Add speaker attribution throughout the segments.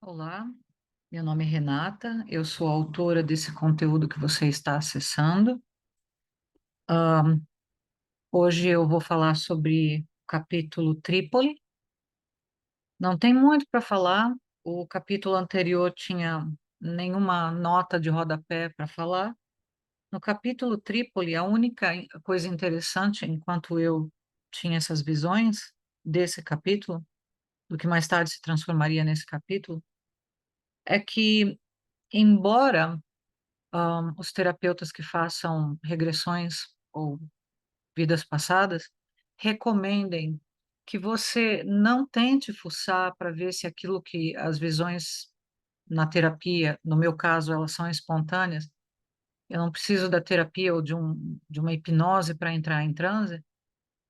Speaker 1: Olá, meu nome é Renata, eu sou autora desse conteúdo que você está acessando. Hoje eu vou falar sobre o capítulo Trípoli. Não tem muito para falar, o capítulo anterior tinha nenhuma nota de rodapé para falar. No capítulo Trípoli, a única coisa interessante, enquanto eu tinha essas visões desse capítulo, do que mais tarde se transformaria nesse capítulo, é que, embora os terapeutas que façam regressões ou vidas passadas recomendem que você não tente fuçar para ver se aquilo que as visões na terapia, no meu caso, elas são espontâneas. Eu não preciso da terapia ou de uma hipnose para entrar em transe,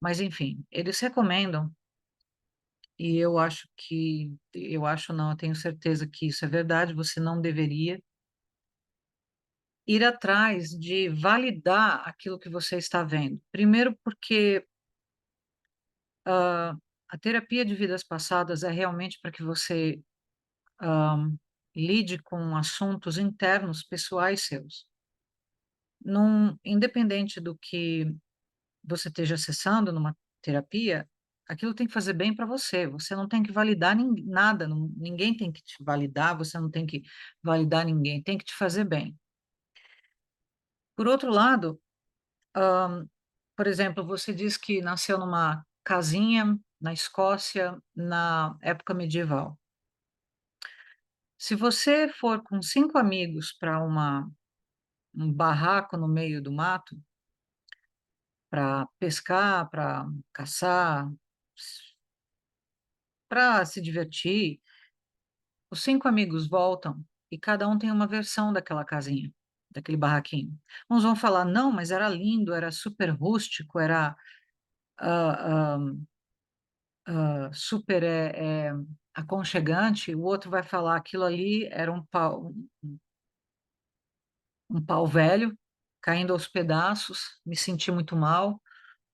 Speaker 1: mas enfim, eles recomendam, e eu acho não, eu tenho certeza que isso é verdade, você não deveria ir atrás de validar aquilo que você está vendo. Primeiro, porque a terapia de vidas passadas é realmente para que você lide com assuntos internos, pessoais seus. Independente do que você esteja acessando numa terapia, aquilo tem que fazer bem para você. Você não tem que validar nada, ninguém tem que te validar, você não tem que validar ninguém, tem que te fazer bem. Por outro lado, por exemplo, você diz que nasceu numa casinha na Escócia na época medieval. Se você for com 5 amigos para um barraco no meio do mato, para pescar, para caçar, para se divertir, os 5 amigos voltam e cada um tem uma versão daquela casinha, daquele barraquinho. Uns vão falar, não, mas era lindo, era super rústico, era ah, super aconchegante. O outro vai falar, aquilo ali era um pau velho, caindo aos pedaços, me senti muito mal.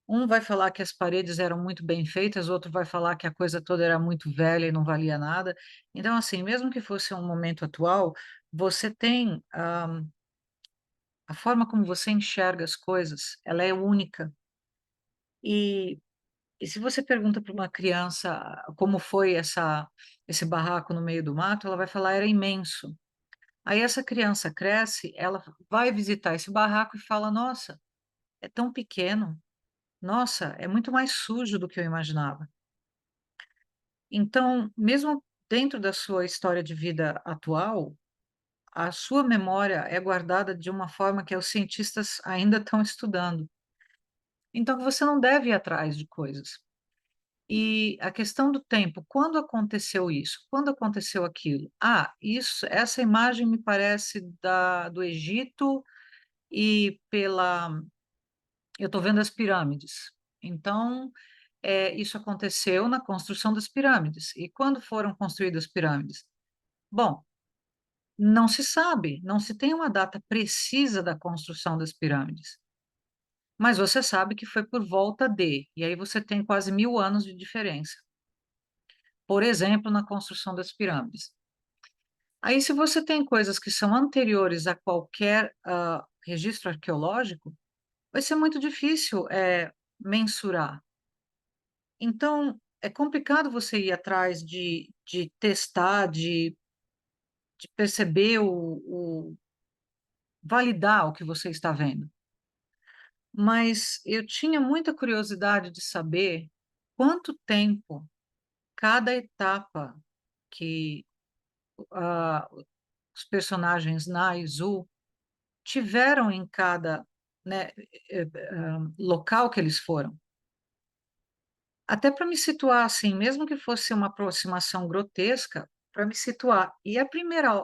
Speaker 1: Um vai falar que as paredes eram muito bem feitas, outro vai falar que a coisa toda era muito velha e não valia nada. Então, assim, mesmo que fosse um momento atual, você tem a forma como você enxerga as coisas, ela é única. E, e se você pergunta para uma criança como foi esse barraco no meio do mato, ela vai falar era imenso. Aí essa criança cresce, ela vai visitar esse barraco e fala: Nossa, é tão pequeno. Nossa, é muito mais sujo do que eu imaginava. Então, mesmo dentro da sua história de vida atual, a sua memória é guardada de uma forma que os cientistas ainda estão estudando. Então, você não deve ir atrás de coisas. E a questão do tempo, quando aconteceu isso? Quando aconteceu aquilo? Ah, essa imagem me parece do Egito e eu estou vendo as pirâmides. Então, isso aconteceu na construção das pirâmides. E quando foram construídas as pirâmides? Bom, não se sabe, não se tem uma data precisa da construção das pirâmides. Mas você sabe que foi por volta e aí você tem quase 1000 anos de diferença. Por exemplo, na construção das pirâmides. Aí, se você tem coisas que são anteriores a qualquer registro arqueológico, vai ser muito difícil mensurar. Então, é complicado você ir atrás de testar, de perceber validar o que você está vendo. Mas eu tinha muita curiosidade de saber quanto tempo cada etapa que ah, os personagens Na e Zu tiveram em cada, né, local que eles foram. Até para me situar assim, mesmo que fosse uma aproximação grotesca, para me situar. E a primeira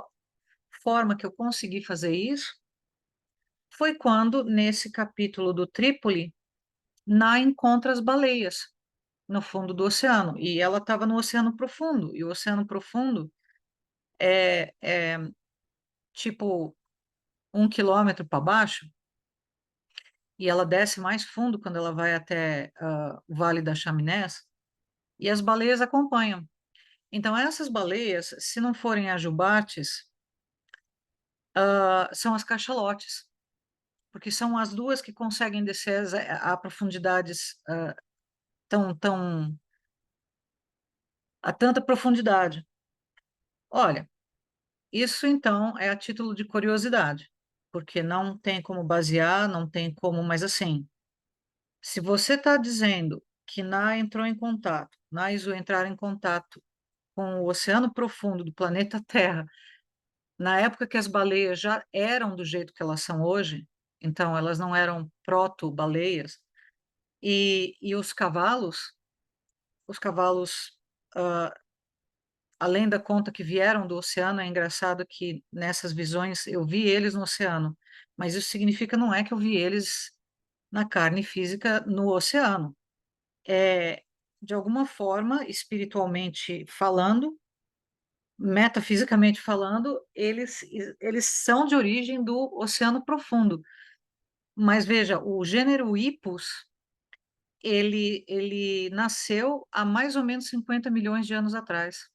Speaker 1: forma que eu consegui fazer isso foi quando, nesse capítulo do Trípoli, Na encontra as baleias no fundo do oceano. E ela estava no Oceano Profundo. E o Oceano Profundo é tipo 1 quilômetro para baixo, e ela desce mais fundo quando ela vai até o Vale das Chaminés, e as baleias acompanham. Então, essas baleias, se não forem as jubartes, são as cachalotes, porque são as duas que conseguem descer a profundidades tão a tanta profundidade. Olha, isso então é a título de curiosidade, porque não tem como basear, não tem como, mas assim, se você está dizendo que Na entrou em contato, Na e Zu entraram em contato com o oceano profundo do planeta Terra, na época que as baleias já eram do jeito que elas são hoje, então elas não eram proto-baleias, e os cavalos, ah, além da conta que vieram do oceano, é engraçado que nessas visões eu vi eles no oceano, mas isso significa não é que eu vi eles na carne física no oceano. É, de alguma forma, espiritualmente falando, metafisicamente falando, eles são de origem do oceano profundo. Mas veja, o gênero Hippus, ele nasceu há mais ou menos 50 milhões de anos atrás.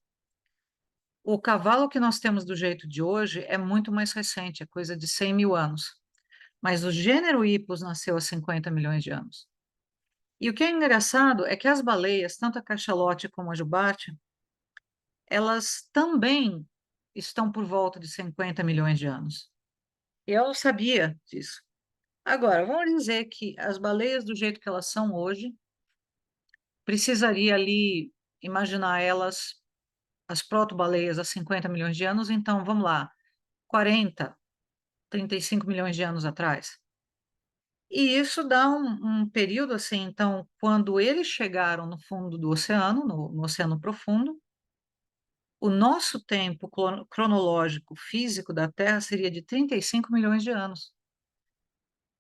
Speaker 1: O cavalo que nós temos do jeito de hoje é muito mais recente, é coisa de 100 mil anos. Mas o gênero Hippus nasceu há 50 milhões de anos. E o que é engraçado é que as baleias, tanto a cachalote como a jubarte, elas também estão por volta de 50 milhões de anos. Eu não sabia disso. Agora, vamos dizer que as baleias, do jeito que elas são hoje, precisaria ali imaginar elas, as proto-baleias, há 50 milhões de anos, então vamos lá, 40, 35 milhões de anos atrás. E isso dá um período assim, então, quando eles chegaram no fundo do oceano, no oceano profundo, o nosso tempo cronológico físico da Terra seria de 35 milhões de anos.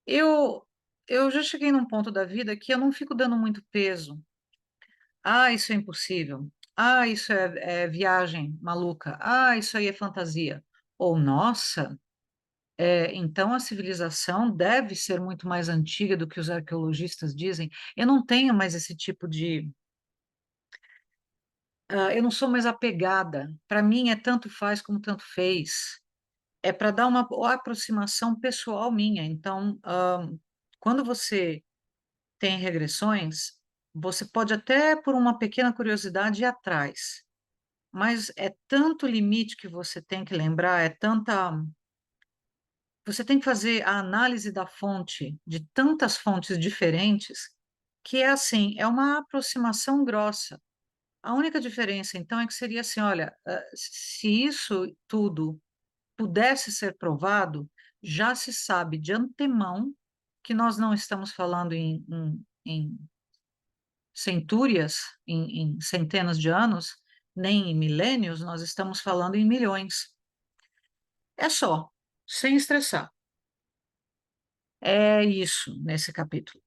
Speaker 1: Eu, eu já cheguei num ponto da vida que eu não fico dando muito peso. Ah, isso é impossível. Ah, isso é viagem maluca. Ah, isso aí é fantasia. Ou, nossa, então a civilização deve ser muito mais antiga do que os arqueologistas dizem. Eu não tenho mais esse tipo de. Eu não sou mais apegada. Para mim é tanto faz como tanto fez. É para dar uma aproximação pessoal minha. Então, quando você tem regressões, você pode até, por uma pequena curiosidade, ir atrás. Mas é tanto limite que você tem que lembrar, é tanta. Você tem que fazer a análise da fonte, de tantas fontes diferentes, que é assim, é uma aproximação grossa. A única diferença, então, é que seria assim: olha, se isso tudo pudesse ser provado, já se sabe de antemão que nós não estamos falando em centúrias, em centenas de anos, nem em milênios, nós estamos falando em milhões. É só, sem estressar. É isso nesse capítulo.